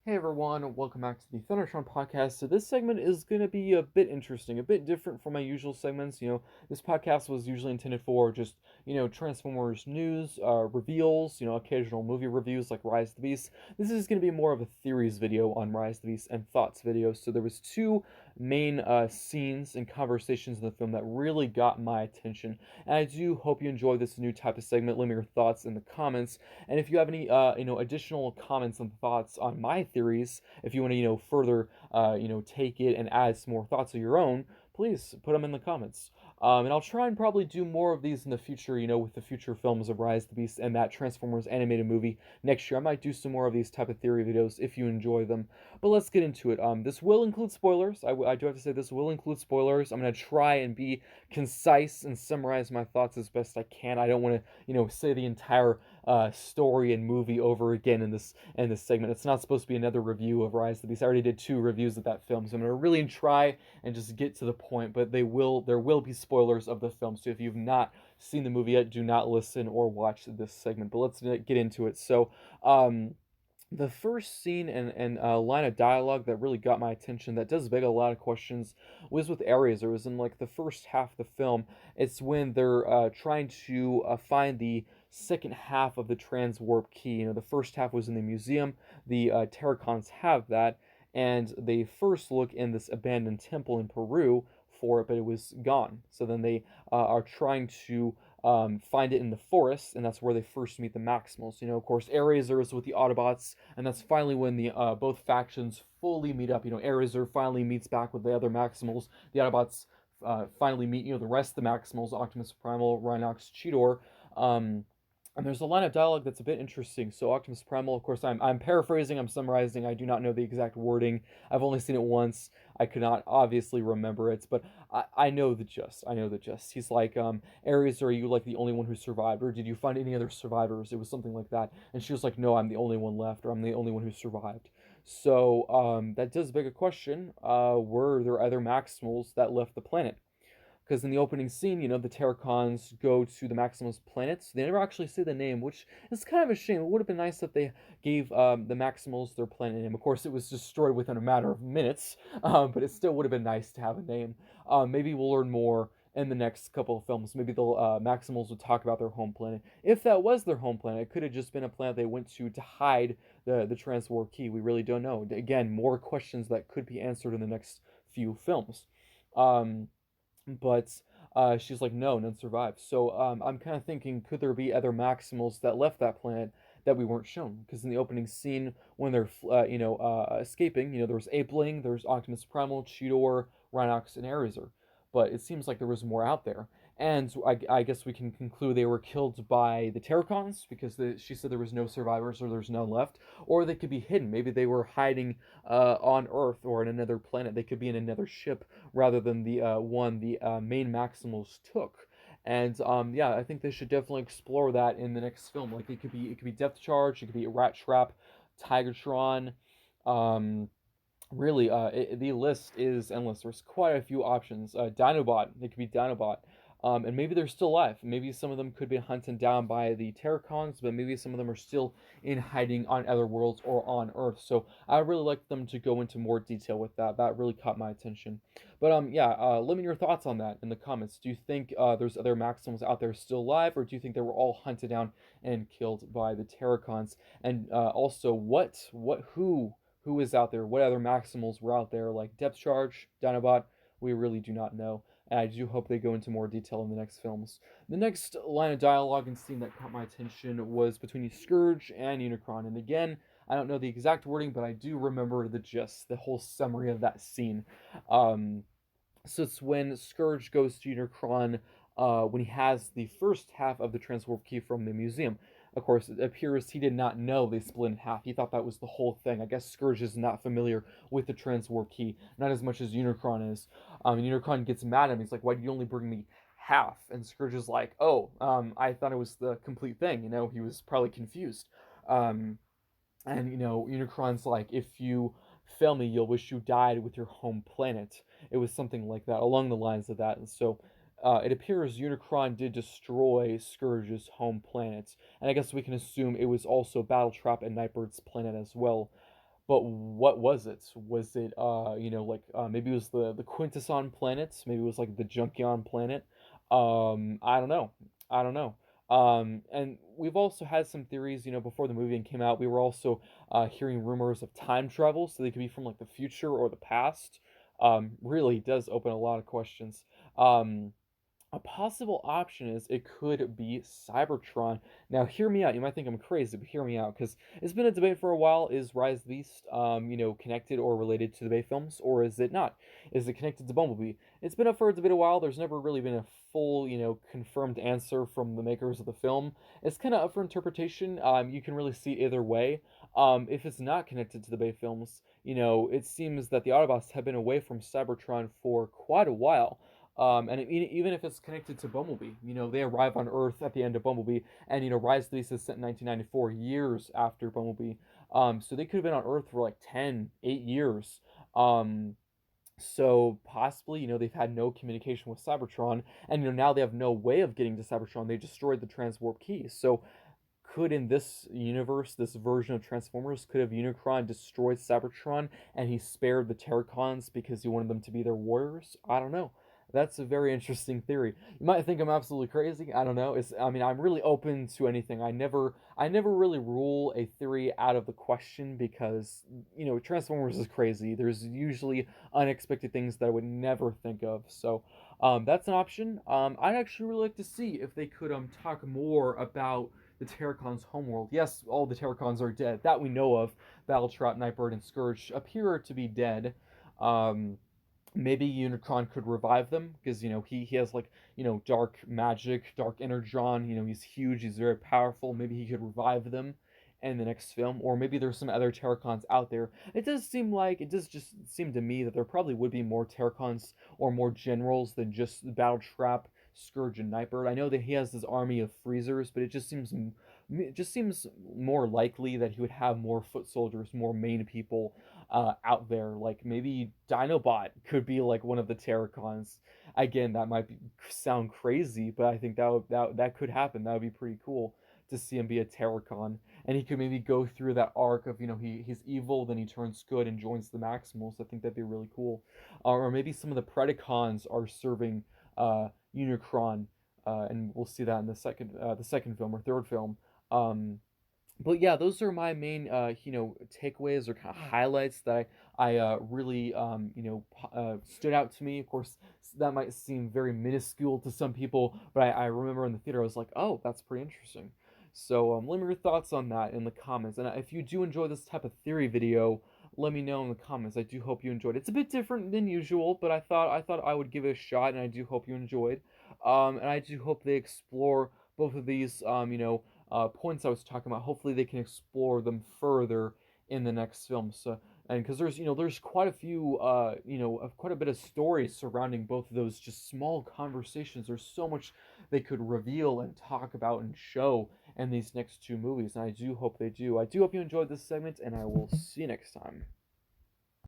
Hey everyone, welcome back to the Thundertron Podcast. So this segment is going to be a bit interesting, a bit different from my usual segments. This podcast was usually intended for just, Transformers news, reveals, occasional movie reviews like Rise of the Beast. This is going to be more of a theories video on Rise of the Beast and thoughts video. So there was two main scenes and conversations in the film that really got my attention. And I do hope you enjoy this new type of segment. Let me know your thoughts in the comments. And if you have any, additional comments and thoughts on my theories, if you want to, further, take it and add some more thoughts of your own, please put them in the comments. And I'll try and probably do more of these in the future, with the future films of Rise of the Beast and that Transformers animated movie next year. I might do some more of these type of theory videos if you enjoy them. But let's get into it. This will include spoilers. I do have to say this will include spoilers. I'm going to try and be concise and summarize my thoughts as best I can. I don't want to, say the entire story and movie over again in this segment. It's not supposed to be another review of Rise of the Beast. I already did two reviews of that film, so I'm gonna really try and just get to the point. But there will be spoilers of the film. So if you've not seen the movie yet, do not listen or watch this segment. But let's get into it. So the first scene and line of dialogue that really got my attention, that does beg a lot of questions, was with Aries. It was in like the first half of the film. It's when they're trying to find the second half of the transwarp key. The first half was in the museum. The Terracons have that, and they first look in this abandoned temple in Peru for it, but it was gone. So then they are trying to find it in the forest, and that's where they first meet the Maximals. Of course, Aries is with the Autobots, and that's finally when the both factions fully meet up. Aries finally meets back with the other Maximals. The Autobots finally meet, the rest of the Maximals: Optimus Primal, Rhinox, Cheetor. And there's a line of dialogue that's a bit interesting. So Optimus Primal, of course, I'm paraphrasing, I'm summarizing. I do not know the exact wording. I've only seen it once. I could not obviously remember it, but I know the gist. I know the gist. He's like, Aries, are you like the only one who survived, or did you find any other survivors? It was something like that. And she was like, no, I'm the only one left, or I'm the only one who survived. So that does beg a question. Were there other Maximals that left the planet? Because in the opening scene, the Terracons go to the Maximals planets. They never actually say the name, which is kind of a shame. It would have been nice if they gave the Maximals their planet name. Of course, it was destroyed within a matter of minutes, but it still would have been nice to have a name. Maybe we'll learn more in the next couple of films. Maybe the Maximals would talk about their home planet. If that was their home planet, it could have just been a planet they went to hide the transwarp key. We really don't know. Again, more questions that could be answered in the next few films. Um, but she's like, no, none survived. So I'm kind of thinking, could there be other Maximals that left that planet that we weren't shown? Because in the opening scene, when they're escaping, there was Apeling, there was Optimus Primal, Cheetor, Rhinox, and Arizer. But it seems like there was more out there. And I guess we can conclude they were killed by the Terracons, because she said there was no survivors, or there's none left. Or they could be hidden. Maybe they were hiding on Earth or in another planet. They could be in another ship rather than the one the main Maximals took. And yeah, I think they should definitely explore that in the next film. Like it could be Depth Charge, it could be Rat Trap, Tigertron. Um, Really, the list is endless. There's quite a few options. Dinobot, it could be Dinobot. And maybe they're still alive. Maybe some of them could be hunted down by the Terracons, but maybe some of them are still in hiding on other worlds or on Earth. So I would really like them to go into more detail with that. That really caught my attention. But yeah, let me know your thoughts on that in the comments. Do you think there's other Maximals out there still alive, or do you think they were all hunted down and killed by the Terracons? And also, who is out there? What other Maximals were out there, like Depth Charge, Dinobot? We really do not know, and I do hope they go into more detail in the next films. The next line of dialogue and scene that caught my attention was between Scourge and Unicron, and again, I don't know the exact wording, but I do remember the gist, the whole summary of that scene. Um, so it's when Scourge goes to Unicron when he has the first half of the transwarp key from the museum. Of course, it appears he did not know they split in half. He thought that was the whole thing. I guess Scourge is not familiar with the transwarp key, not as much as Unicron is. And Unicron gets mad at him. He's like, "Why did you only bring me half?" And Scourge is like, "Oh, I thought it was the complete thing." He was probably confused. Um, and Unicron's like, if you fail me, you'll wish you died with your home planet. It was something like that, along the lines of that. And so it appears Unicron did destroy Scourge's home planet. And I guess we can assume it was also Battletrap and Nightbird's planet as well. But what was it? Was it like maybe it was the Quintesson planet? Maybe it was like the Junkion planet. I don't know. I don't know. And we've also had some theories, before the movie came out. We were also hearing rumors of time travel, so they could be from like the future or the past. Really does open a lot of questions. A possible option is it could be Cybertron. Now, hear me out. You might think I'm crazy, but hear me out, because it's been a debate for a while. Is Rise of the Beast, connected or related to the Bay films, or is it not? Is it connected to Bumblebee? It's been up for a debate a while. There's never really been a full, confirmed answer from the makers of the film. It's kind of up for interpretation. You can really see either way. If it's not connected to the Bay films, it seems that the Autobots have been away from Cybertron for quite a while. Even if it's connected to Bumblebee, they arrive on Earth at the end of Bumblebee, and Rise of the Beast is set in 1994, years after Bumblebee. So they could have been on Earth for like 8 years. Um, so possibly, they've had no communication with Cybertron, and now they have no way of getting to Cybertron. They destroyed the transwarp key. So could in this universe, this version of Transformers, could have Unicron destroyed Cybertron and he spared the Terracons because he wanted them to be their warriors? I don't know. That's a very interesting theory. You might think I'm absolutely crazy. I don't know. I'm really open to anything. I never really rule a theory out of the question because, Transformers is crazy. There's usually unexpected things that I would never think of. So, that's an option. I'd actually really like to see if they could talk more about the Terracon's homeworld. Yes, all the Terracons are dead. That we know of. Battletrap, Nightbird, and Scourge appear to be dead. Um, Maybe Unicron could revive them because he has like dark magic, dark energon. He's huge. He's very powerful. Maybe he could revive them in the next film, or maybe there's some other Terracons out there. It does just seem to me that there probably would be more Terracons or more generals than just Battletrap, Scourge, and Nightbird. I know that he has this army of freezers, but it just seems more likely that he would have more foot soldiers, more main people out there. Like maybe Dinobot could be like one of the Terracons. Again, that might sound crazy, but I think that could happen. That would be pretty cool to see him be a Terracon, and he could maybe go through that arc of he's evil, then he turns good and joins the Maximals. I think that'd be really cool. Or maybe some of the Predacons are serving Unicron, and we'll see that in the second film or third film. Um, but yeah, those are my main takeaways or kind of highlights that I really stood out to me. Of course, that might seem very minuscule to some people, but I remember in the theater I was like, oh, that's pretty interesting. So let me know your thoughts on that in the comments, and if you do enjoy this type of theory video, let me know in the comments. I do hope you enjoyed it. It's a bit different than usual, but I thought I would give it a shot, and I do hope you enjoyed. And I do hope they explore both of these points I was talking about. Hopefully, they can explore them further in the next film. So, and because there's quite a few, quite a bit of stories surrounding both of those, just small conversations. There's so much they could reveal and talk about and show in these next two movies, and I do hope they do. I do hope you enjoyed this segment, and I will see you next time.